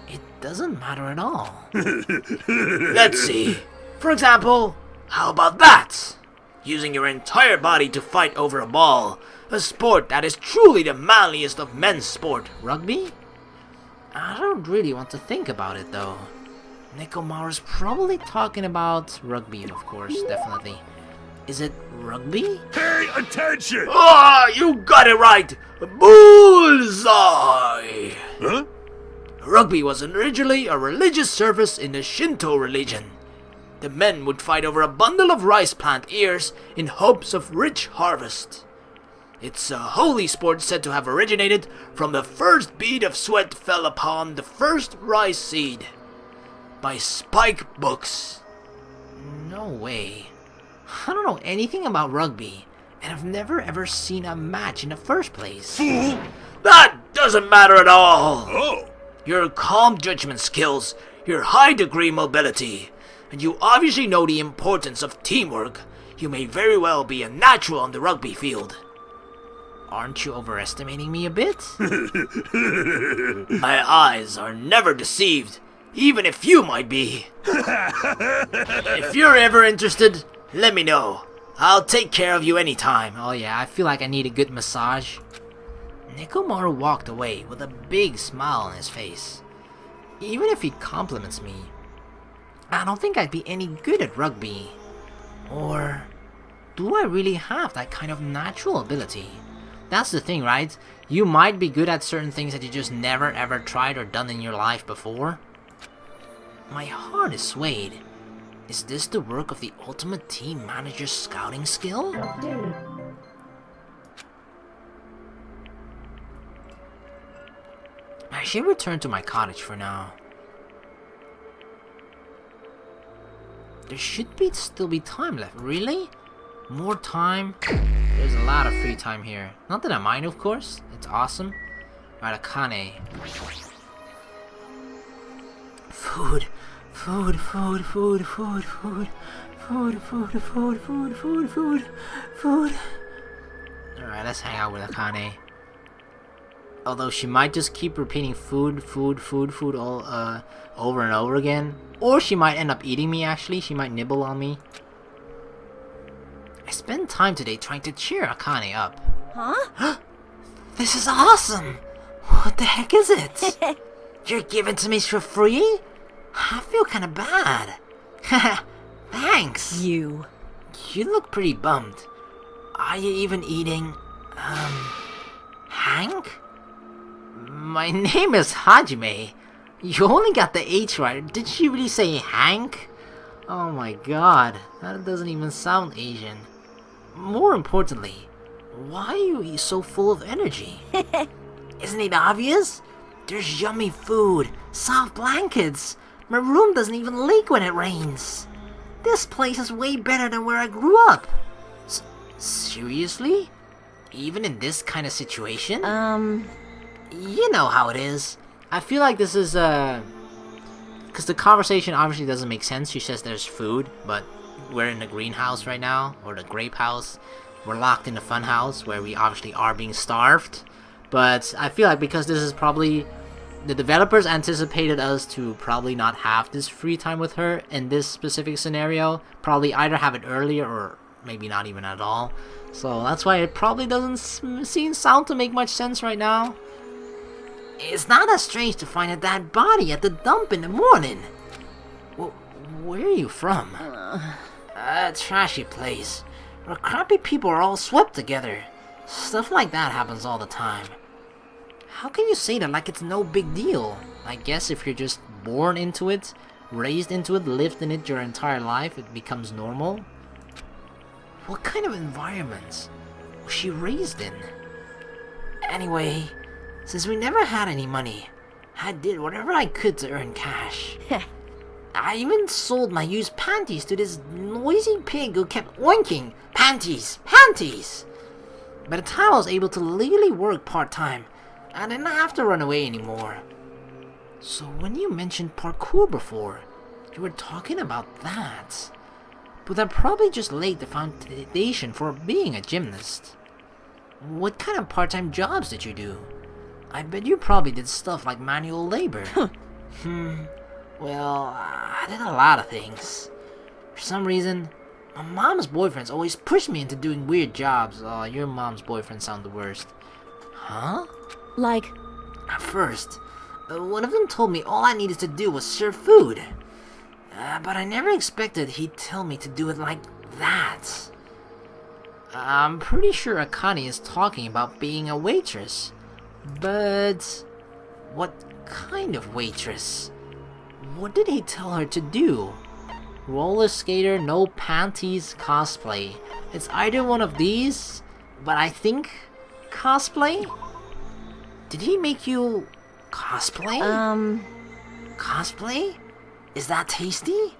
Speaker 1: it doesn't matter at all.
Speaker 7: Let's see. For example, how about that? Using your entire body to fight over a ball. A sport that is truly the manliest of men's sport.
Speaker 1: Rugby? I don't really want to think about it though. Nekomaru's probably talking about rugby, of course, definitely. Is it rugby?
Speaker 3: Pay attention.
Speaker 7: Ah, you got it right! Bullseye!
Speaker 3: Huh?
Speaker 7: Rugby was originally a religious service in the Shinto religion. The men would fight over a bundle of rice plant ears in hopes of rich harvest. It's a holy sport said to have originated from the first bead of sweat fell upon the first rice seed. By Spike Books.
Speaker 1: No way. I don't know anything about rugby, and I've never ever seen a match in the first place.
Speaker 3: Fool.
Speaker 7: That doesn't matter at all.
Speaker 3: Oh.
Speaker 7: Your calm judgment skills, your high degree mobility, and you obviously know the importance of teamwork. you may very well be a natural on the rugby field.
Speaker 1: Aren't you overestimating me a bit?
Speaker 7: My eyes are never deceived, even if you might be. If you're ever interested, let me know. I'll take care of you anytime.
Speaker 1: Oh yeah, I feel like I need a good massage. Nekomaru walked away with a big smile on his face. Even if he compliments me, I don't think I'd be any good at rugby. Or do I really have that kind of natural ability? That's the thing, right? You might be good at certain things that you just never ever tried or done in your life before. My heart is swayed. Is this the work of the ultimate team manager's scouting skill? I should return to my cottage for now. There should still be time left. Really? More time? There's a lot of free time here. Not that I mind, of course. It's awesome. Right, Akane. Food. Food, food, food, food, food. Food, food, food, food, food, food, food. Alright, let's hang out with Akane. Although she might just keep repeating food, food, food, food all over and over again. Or she might end up eating me, actually. She might nibble on me. I spent time today trying to cheer Akane up.
Speaker 2: Huh?
Speaker 1: This is awesome! What the heck is it? You're giving to me for free? I feel kinda bad. Thanks.
Speaker 2: You.
Speaker 1: You look pretty bummed. Are you even eating, Hank? My name is Hajime. You only got the H right. Did she really say Hank? Oh my god, that doesn't even sound Asian. More importantly, why are you so full of energy? Isn't it obvious? There's yummy food, soft blankets. My room doesn't even leak when it rains. This place is way better than where I grew up. Seriously? Even in this kind of situation? You know how it is. I feel like this is, because the conversation obviously doesn't make sense. She says there's food, but we're in the greenhouse right now, or the grape house. We're locked in the funhouse, where we obviously are being starved. But I feel like because this is probably... The developers anticipated us to probably not have this free time with her in this specific scenario. Probably either have it earlier or maybe not even at all. So that's why it probably doesn't sound to make much sense right now. It's not that strange to find a dead body at the dump in the morning. Where are you from? A trashy place, where crappy people are all swept together. Stuff like that happens all the time. How can you say that like it's no big deal? I guess if you're just born into it, raised into it, lived in it your entire life, it becomes normal. What kind of environment was she raised in? Anyway, since we never had any money, I did whatever I could to earn cash. I even sold my used panties to this noisy pig who kept oinking, "Panties! Panties!" By the time I was able to legally work part-time, I didn't have to run away anymore. So when you mentioned parkour before, you were talking about that. But that probably just laid the foundation for being a gymnast. What kind of part-time jobs did you do? I bet you probably did stuff like manual labor. Well, I did a lot of things. For some reason, my mom's boyfriends always pushed me into doing weird jobs. Oh, your mom's boyfriends sound the worst. Huh?
Speaker 2: Like,
Speaker 1: At first, one of them told me all I needed to do was serve food. But I never expected he'd tell me to do it like that. I'm pretty sure Akane is talking about being a waitress. But what kind of waitress? What did he tell her to do? Roller skater, no panties, cosplay. It's either one of these, but I think cosplay? Did he make you cosplay? Cosplay? Is that tasty?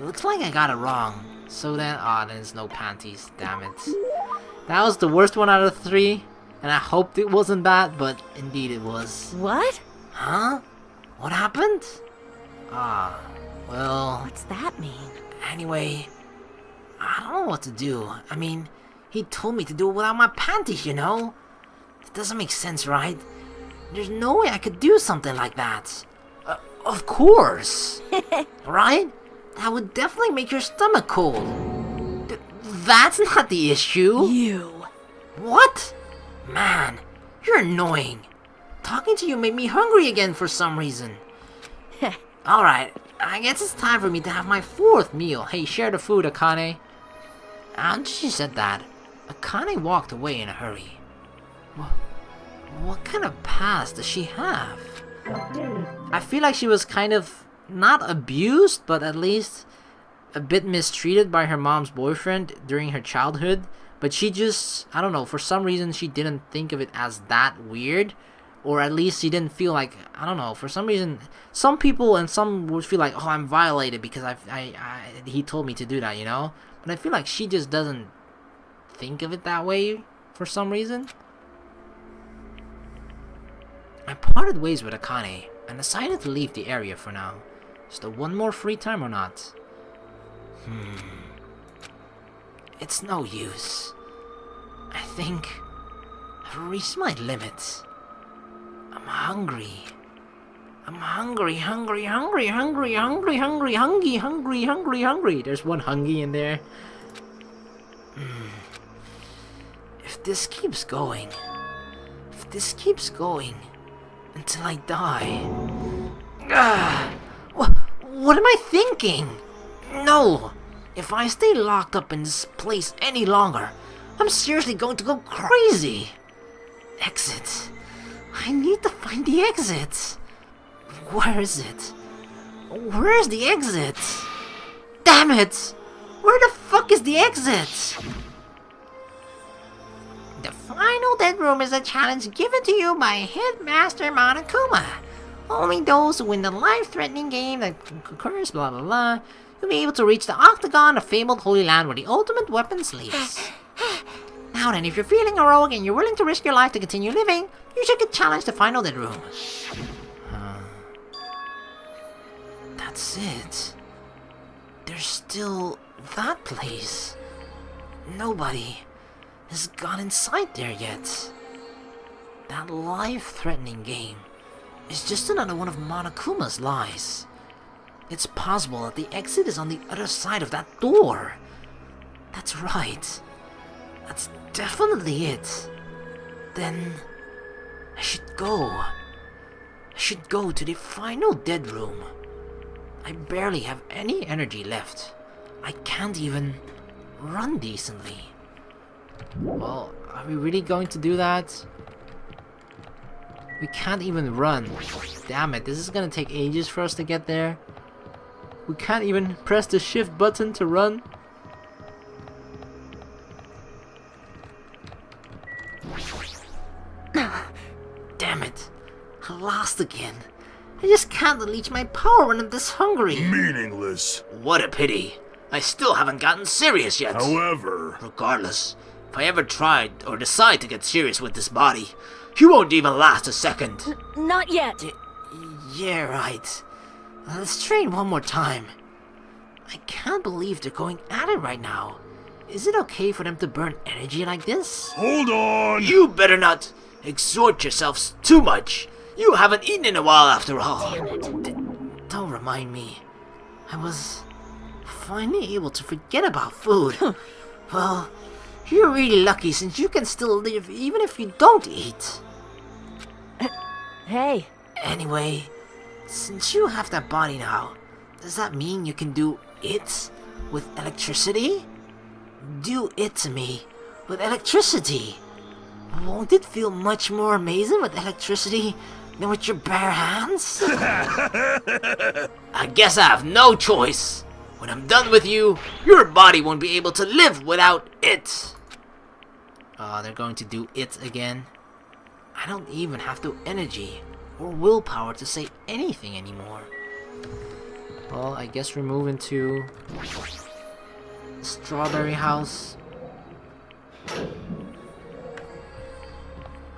Speaker 1: Looks like I got it wrong. So then, there's no panties, damn it. That was the worst one out of 3, and I hoped it wasn't that, but indeed it was.
Speaker 2: what?
Speaker 1: Huh? What happened? Well...
Speaker 2: What's that mean?
Speaker 1: Anyway, I don't know what to do. I mean, he told me to do it without my panties, you know? It doesn't make sense, right? There's no way I could do something like that. Of course! Right? That would definitely make your stomach cold. That's not the issue.
Speaker 2: You.
Speaker 1: What? Man, you're annoying. Talking to you made me hungry again for some reason. Alright, I guess it's time for me to have my 4th meal. Hey, share the food, Akane. After she said that, Akane walked away in a hurry. What kind of past does she have? I feel like she was kind of, not abused, but at least a bit mistreated by her mom's boyfriend during her childhood. But she just, I don't know, for some reason she didn't think of it as that weird. Or at least she didn't feel like, I don't know, for some reason, some people and some would feel like, oh, I'm violated because he told me to do that, you know? But I feel like she just doesn't think of it that way for some reason. I parted ways with Akane and decided to leave the area for now. Is there one more free time or not? It's no use. I think I've reached my limits. I'm hungry. I'm hungry. There's one hungry in there. If this keeps going until I die. What am I thinking? No! If I stay locked up in this place any longer, I'm seriously going to go crazy! Exit. I need to find the exit. Where is it? Where's the exit? Damn it! Where the fuck is the exit? The final dead room is a challenge given to you by Headmaster Monokuma. Only those who win the life-threatening game that occurs, blah blah blah, you'll be able to reach the Octagon of fabled Holy Land where the ultimate weapon sleeps. Now then, if you're feeling heroic and you're willing to risk your life to continue living, you should get challenged to final dead room. That's it. There's still that place. Nobody has gone inside there yet. That life-threatening game is just another one of Monokuma's lies. It's possible that the exit is on the other side of that door. That's right. That's definitely it. Then I should go. I should go to the final dead room. I barely have any energy left. I can't even run decently. Well, are we really going to do that? We can't even run. Damn it, this is gonna take ages for us to get there. We can't even press the shift button to run. Damn it, I lost again. I just can't unleash my power when I'm this hungry.
Speaker 3: Meaningless.
Speaker 7: What a pity. I still haven't gotten serious yet.
Speaker 3: However,
Speaker 7: Regardless, if I ever tried or decide to get serious with this body, you won't even last a second.
Speaker 2: Not yet.
Speaker 1: Yeah, right. Let's train one more time. I can't believe they're going at it right now. Is it okay for them to burn energy like this?
Speaker 3: hold on.
Speaker 7: You better not exhort yourselves too much. You haven't eaten in a while after all.
Speaker 1: Don't remind me. I was finally able to forget about food. Well, you're really lucky since you can still live even if you don't eat.
Speaker 2: Hey.
Speaker 1: Anyway, since you have that body now, does that mean you can do it with electricity? Do it to me with electricity. Won't it feel much more amazing with electricity than with your bare hands?
Speaker 7: I guess I have no choice. When I'm done with you, your body won't be able to live without it.
Speaker 1: Oh, they're going to do it again. I don't even have the energy or willpower to say anything anymore. Well, I guess we're moving to the Strawberry House.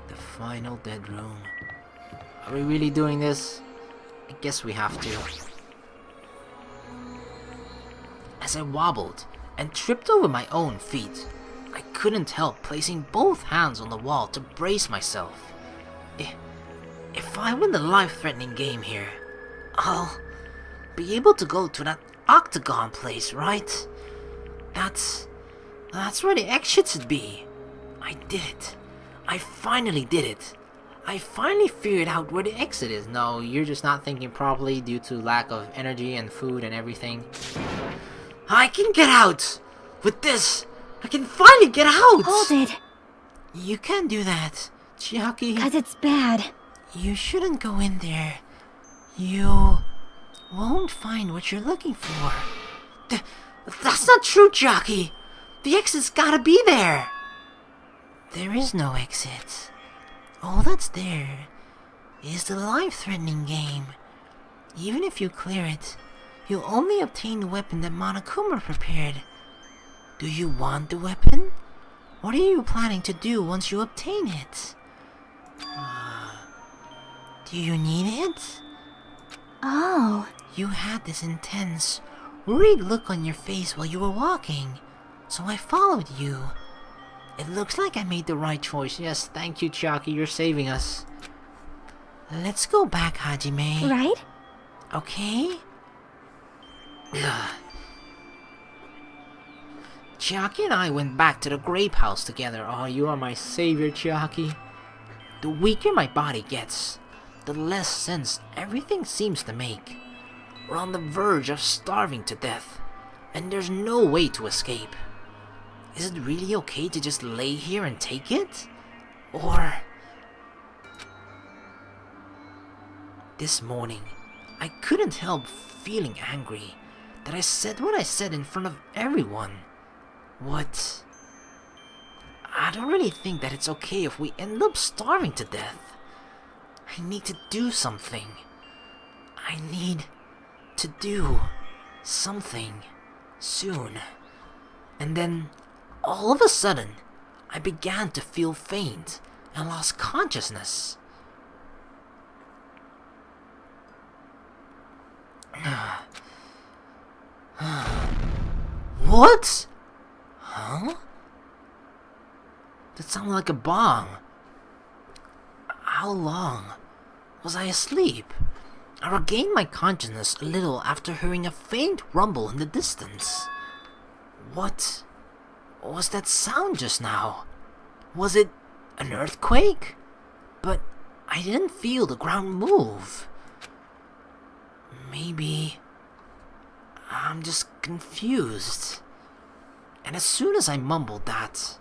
Speaker 1: The final dead room. Are we really doing this? I guess we have to. As I wobbled and tripped over my own feet. I couldn't help placing both hands on the wall to brace myself. If I win the life-threatening game here, I'll be able to go to that octagon place, right? That's where the exit should be. I did it. I finally did it. I finally figured out where the exit is. No, you're just not thinking properly due to lack of energy and food and everything. I can get out! With this, I can finally get out!
Speaker 2: Hold it,
Speaker 1: You can't do that, Chiaki.
Speaker 2: 'cause it's bad.
Speaker 1: You shouldn't go in there. You won't find what you're looking for. That's not true, Chiaki! The exit's gotta be there! There is no exit. All that's there is the life-threatening game. Even if you clear it, you'll only obtain the weapon that Monokuma prepared. Do you want the weapon? What are you planning to do once you obtain it? Do you need it?
Speaker 2: Oh,
Speaker 1: You had this intense, worried look on your face while you were walking, so I followed you. It looks like I made the right choice. Yes, thank you, Chiaki, you're saving us. Let's go back, Hajime.
Speaker 2: right?
Speaker 1: Okay? Chiaki and I went back to the grape house together. Oh, you are my savior, Chiaki. The weaker my body gets, the less sense everything seems to make. We're on the verge of starving to death, and there's no way to escape. Is it really okay to just lay here and take it? Or... This morning, I couldn't help feeling angry that I said what I said in front of everyone. What? I don't really think that it's okay if we end up starving to death. I need to do something. I need to do something soon. And then, all of a sudden, I began to feel faint and lost consciousness. What? Huh? That sounded like a bomb. How long was I asleep? I regained my consciousness a little after hearing a faint rumble in the distance. What was that sound just now? Was it an earthquake? But I didn't feel the ground move. Maybe I'm just confused. And as soon as I mumbled that,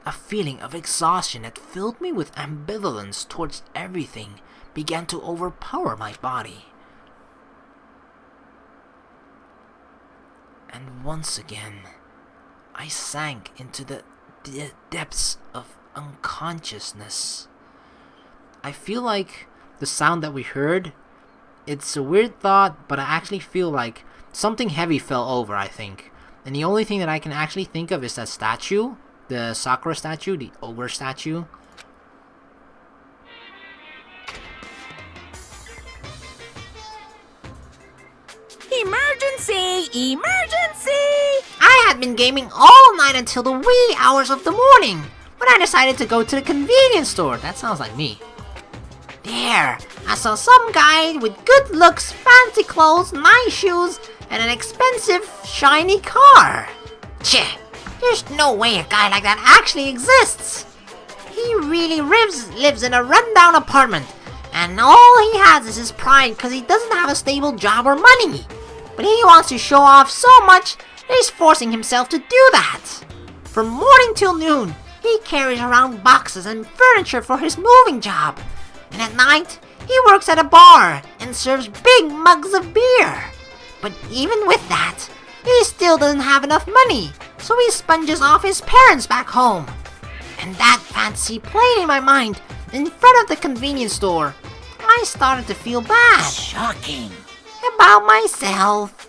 Speaker 1: a feeling of exhaustion that filled me with ambivalence towards everything began to overpower my body. And once again, I sank into the depths of unconsciousness. I feel like the sound that we heard, it's a weird thought, but I actually feel like something heavy fell over, I think. And the only thing that I can actually think of is that statue, the Sakura statue, the ogre statue.
Speaker 2: Emergency! Emergency!
Speaker 1: I had been gaming all night until the wee hours of the morning, when I decided to go to the convenience store. That sounds like me. There, I saw some guy with good looks, fancy clothes, nice shoes, and an expensive, shiny car. Cheh, there's no way a guy like that actually exists. He really lives in a rundown apartment, and all he has is his pride because he doesn't have a stable job or money. But he wants to show off so much that he's forcing himself to do that. From morning till noon, he carries around boxes and furniture for his moving job. And at night, he works at a bar and serves big mugs of beer. But even with that, he still doesn't have enough money, so he sponges off his parents back home. And that fantasy played in my mind in front of the convenience store. I started to feel bad
Speaker 4: Shocking.
Speaker 1: about myself.